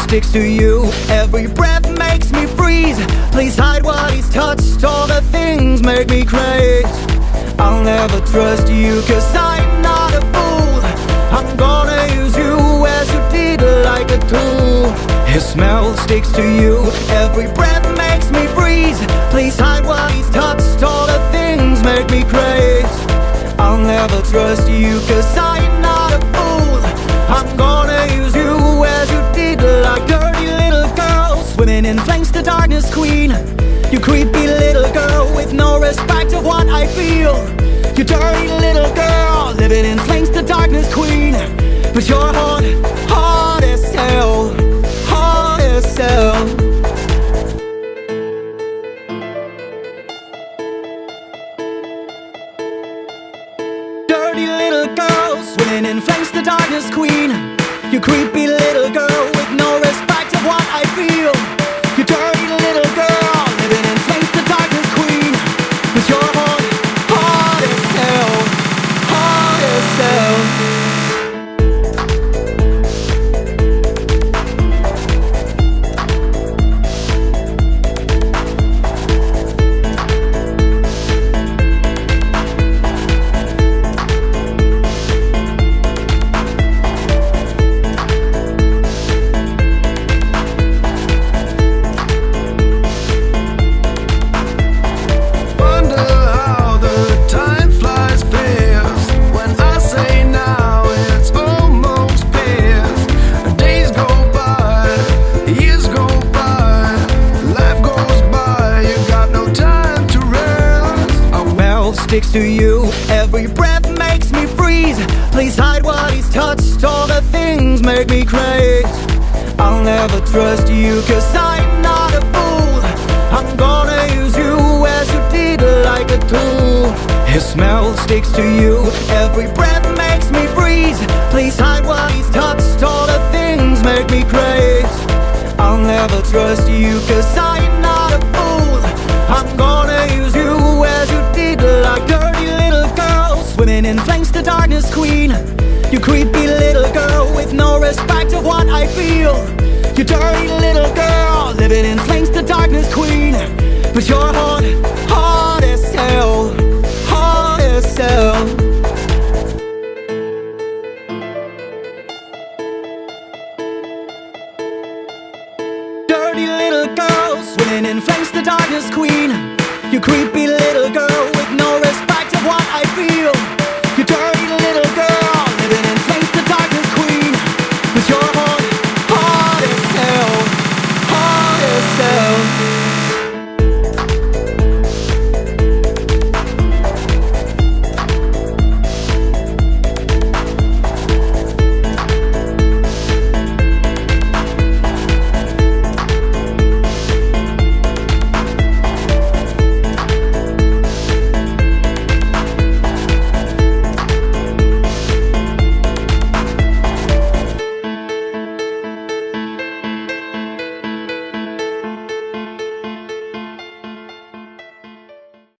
sticks to you. Every breath makes me freeze. Please hide what he's touched. All the things make me crazy. I'll never trust you, 'cause I'm not a fool. I'm gonna use you as you did, like a tool. His smell sticks to you. Every breath makes me freeze. Please hide what he's touched. All the things make me crazy. I'll never trust you, 'cause I'm not a fool. I'm gonna use you as you did, like dirty little girl. Swimming in flames, the darkness queen. You creepy little girl with no respect of what I feel. You dirty little girl, living in flames, the darkness queen. But you're hot, hot as hell, hot as hell. Dirty little girl, swimming in flames, the darkness queen. You creepy little girl with no respect of what I feel. You dirty little girl, living in flames, the darkness queen. But you're hot, hot as hell, hot as hell. Sticks to you. Every breath makes me freeze. Please hide what he's touched. All the things make me crazy. I'll never trust you, 'cause I'm not a fool. I'm gonna use you as you did, like a tool. His smell sticks to you. Every breath makes me freeze. Please hide what he's touched. All the things make me crazy. I'll never trust you, 'cause I'm not a fool. I'm gonna use you as you did, like dirty little girl. Swimming in flames, the darkness queen. You creepy little girl with no respect of what I feel. You dirty little girl, living in flames, the darkness queen. But you're hot, hot as hell, hot as hell. Dirty little girl, swimming in flames, the darkness queen. You creepy little girl.